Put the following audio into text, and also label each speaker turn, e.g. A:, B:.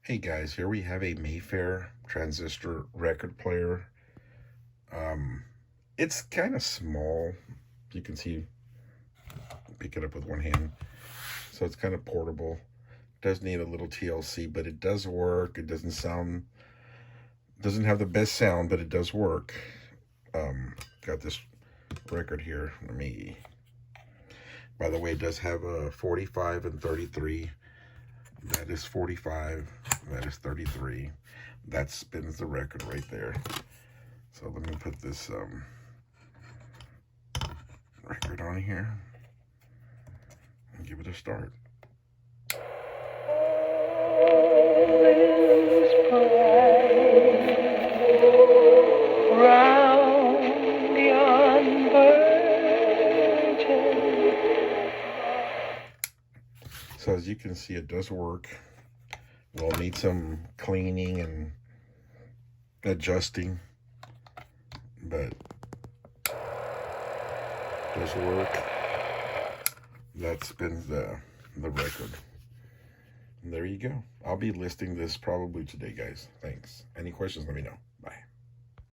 A: Hey guys, here we have a Mayfair Transistor record player. It's kind of small. You can see, pick it up with one hand. So it's kind of portable. Does need a little TLC, but it does work. It doesn't have the best sound, but it does work. Got this record here. By the way, it does have a 45 and 33. That is 45. That is 33. That spins the record right there. So let me put this record on here and give it a start. So as you can see, it does work. We'll need some cleaning and adjusting, but it does work. That spins the record. And there you go. I'll be listing this probably today, guys. Thanks. Any questions, let me know.